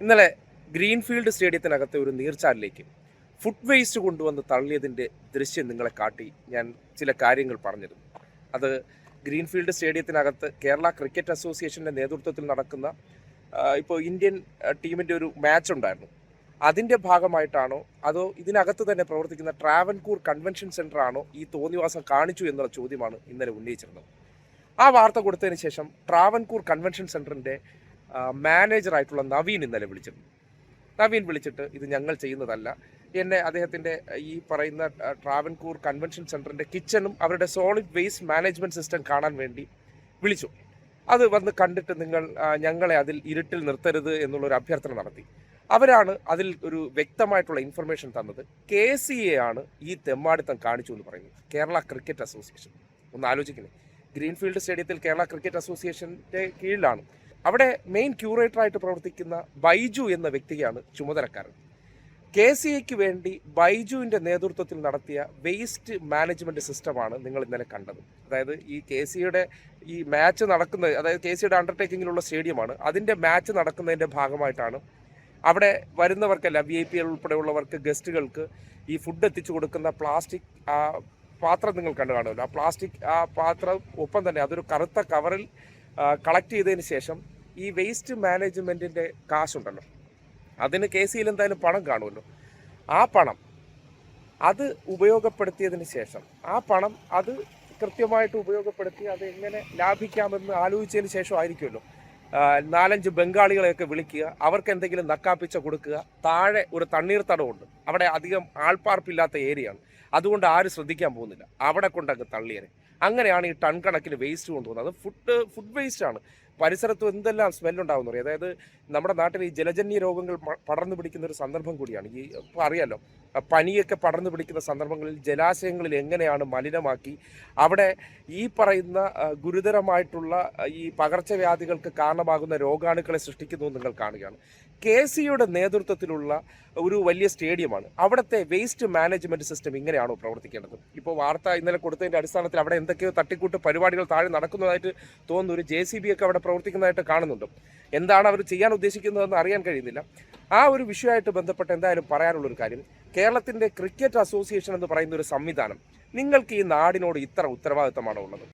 ഇന്നലെ ഗ്രീൻഫീൽഡ് സ്റ്റേഡിയത്തിനകത്തെ ഒരു നീർച്ചാലിലേക്ക് food waste കൊണ്ടുവന്ന് തള്ളിയതിൻ്റെ ദൃശ്യം നിങ്ങളെ കാട്ടി ഞാൻ ചില കാര്യങ്ങൾ പറഞ്ഞിരുന്നു. അത് ഗ്രീൻഫീൽഡ് സ്റ്റേഡിയത്തിനകത്ത് കേരള ക്രിക്കറ്റ് അസോസിയേഷൻ്റെ നേതൃത്വത്തിൽ നടക്കുന്ന ഇപ്പോൾ ഇന്ത്യൻ ടീമിൻ്റെ ഒരു മാച്ച് ഉണ്ടായിരുന്നു. അതിൻ്റെ ഭാഗമായിട്ടാണോ അതോ ഇതിനകത്ത് തന്നെ പ്രവർത്തിക്കുന്ന ട്രാവൻകൂർ കൺവെൻഷൻ സെൻ്റർ ആണോ ഈ തോന്നിവാസം കാണിച്ചു എന്നുള്ള ചോദ്യമാണ് ഇന്നലെ ഉന്നയിച്ചിരുന്നത്. ആ വാർത്ത കൊടുത്തതിന് ശേഷം ട്രാവൻകൂർ കൺവെൻഷൻ സെൻ്ററിൻ്റെ മാനേജറായിട്ടുള്ള നവീൻ ഇന്നലെ വിളിച്ചിരുന്നു. നവീൻ വിളിച്ചിട്ട് ഇത് ഞങ്ങൾ ചെയ്യുന്നതല്ല, എന്നെ അദ്ദേഹത്തിൻ്റെ ഈ പറയുന്ന ട്രാവൻകൂർ കൺവെൻഷൻ സെൻറ്ററിൻ്റെ കിച്ചണും അവരുടെ സോളിഡ് വേസ്റ്റ് മാനേജ്മെൻറ്റ് സിസ്റ്റം കാണാൻ വേണ്ടി വിളിച്ചു. അത് വന്ന് കണ്ടിട്ട് നിങ്ങൾ ഞങ്ങളെ അതിൽ ഇരുട്ടിൽ നിർത്തരുത് എന്നുള്ളൊരു അഭ്യർത്ഥന നടത്തി. അവരാണ് അതിൽ ഒരു വ്യക്തമായിട്ടുള്ള ഇൻഫർമേഷൻ തന്നത്. KCA ആണ് ഈ തെമ്മാടിത്തം കാണിച്ചു എന്ന് പറയുന്നത്, കേരള ക്രിക്കറ്റ് അസോസിയേഷൻ. ഒന്ന് ആലോചിക്കുന്നത്, ഗ്രീൻഫീൽഡ് സ്റ്റേഡിയത്തിൽ കേരള ക്രിക്കറ്റ് അസോസിയേഷൻ്റെ കീഴിലാണ്. അവിടെ മെയിൻ ക്യൂറേറ്ററായിട്ട് പ്രവർത്തിക്കുന്ന ബൈജു എന്ന വ്യക്തിയാണ് ചുമതലക്കാരൻ. KCAക്ക് വേണ്ടി ബൈജുവിൻ്റെ നേതൃത്വത്തിൽ നടത്തിയ വേസ്റ്റ് മാനേജ്മെൻറ്റ് സിസ്റ്റമാണ് നിങ്ങൾ ഇന്നലെ കണ്ടത്. അതായത് ഈ KCAയുടെ ഈ മാച്ച് നടക്കുന്നത്, അതായത് KCAയുടെ അണ്ടർടേക്കിങ്ങിലുള്ള സ്റ്റേഡിയമാണ്. അതിൻ്റെ മാച്ച് നടക്കുന്നതിൻ്റെ ഭാഗമായിട്ടാണ് അവിടെ വരുന്നവർക്കെല്ലാം VIP ഉൾപ്പെടെയുള്ളവർക്ക്, ഗസ്റ്റുകൾക്ക് ഈ ഫുഡ് എത്തിച്ചു കൊടുക്കുന്ന പ്ലാസ്റ്റിക് പാത്രം നിങ്ങൾ കണ്ടു കാണുമല്ലോ. ആ പ്ലാസ്റ്റിക് പാത്രം ഒപ്പം തന്നെ അതൊരു കറുത്ത കവറിൽ കളക്ട് ചെയ്തതിന് ശേഷം ഈ വേസ്റ്റ് മാനേജ്മെൻറ്റിൻ്റെ കാശുണ്ടല്ലോ, അതിന് KCAയിൽ എന്തായാലും പണം കാണുമല്ലോ. ആ പണം അത് ഉപയോഗപ്പെടുത്തിയതിന് ശേഷം അത് കൃത്യമായിട്ട് ഉപയോഗപ്പെടുത്തി അത് എങ്ങനെ ലാഭിക്കാമെന്ന് ആലോചിച്ചതിന് ശേഷം ആയിരിക്കുമല്ലോ 4-5 ബംഗാളികളെയൊക്കെ വിളിക്കുക, അവർക്ക് എന്തെങ്കിലും നക്കാപ്പിച്ച കൊടുക്കുക. താഴെ ഒരു തണ്ണീർത്തടമുണ്ട്, അവിടെ അധികം ആൾപ്പാർപ്പില്ലാത്ത ഏരിയയാണ്, അതുകൊണ്ട് ആരും ശ്രദ്ധിക്കാൻ പോകുന്നില്ല, അവിടെ കൊണ്ടങ്ങ് തള്ളിയരെ. അങ്ങനെയാണ് ഈ ടൺ കണക്കിന് വേസ്റ്റ് കൊണ്ടുപോകുന്നത്. അത് ഫുഡ് വേസ്റ്റാണ്. പരിസരത്ത് എന്തെല്ലാം സ്മെല്ലുണ്ടാകുന്നു പറയും. അതായത് നമ്മുടെ നാട്ടിൽ ഈ ജലജന്യ രോഗങ്ങൾ പടർന്നു പിടിക്കുന്ന ഒരു സന്ദർഭം കൂടിയാണ്. ഇപ്പോൾ അറിയാലോ, പനിയൊക്കെ പടർന്നു പിടിക്കുന്ന സന്ദർഭങ്ങളിൽ ജലാശയങ്ങളിൽ എങ്ങനെയാണ് മലിനമാക്കി അവിടെ ഈ പറയുന്ന ഗുരുതരമായിട്ടുള്ള ഈ പകർച്ചവ്യാധികൾക്ക് കാരണമാകുന്ന രോഗാണുക്കളെ സൃഷ്ടിക്കുന്നത് നിങ്ങൾ കാണുകയാണ്. KCAയുടെ നേതൃത്വത്തിലുള്ള ഒരു വലിയ സ്റ്റേഡിയമാണ്. അവിടുത്തെ വേസ്റ്റ് മാനേജ്മെൻറ്റ് സിസ്റ്റം ഇങ്ങനെയാണോ പ്രവർത്തിക്കേണ്ടത്? ഇപ്പോൾ വാർത്ത ഇന്നലെ കൊടുത്തതിൻ്റെ അടിസ്ഥാനത്തിൽ അവിടെ എന്തൊക്കെയോ തട്ടിക്കൂട്ട് പരിപാടികൾ താഴെ നടക്കുന്നതായിട്ട് തോന്നുന്നു. ഒരു JCB ഒക്കെ അവിടെ പ്രവർത്തിക്കുന്നതായിട്ട് കാണുന്നുണ്ട്. എന്താണ് അവർ ചെയ്യാൻ ഉദ്ദേശിക്കുന്നതെന്ന് അറിയാൻ കഴിയുന്നില്ല. ആ ഒരു വിഷയമായിട്ട് ബന്ധപ്പെട്ട് എന്തായാലും പറയാനുള്ളൊരു കാര്യം, കേരളത്തിൻ്റെ ക്രിക്കറ്റ് അസോസിയേഷൻ എന്ന് പറയുന്ന ഒരു സംവിധാനം നിങ്ങൾക്ക് ഈ നാടിനോട് ഇത്ര ഉത്തരവാദിത്തമാണോ ഉള്ളത്?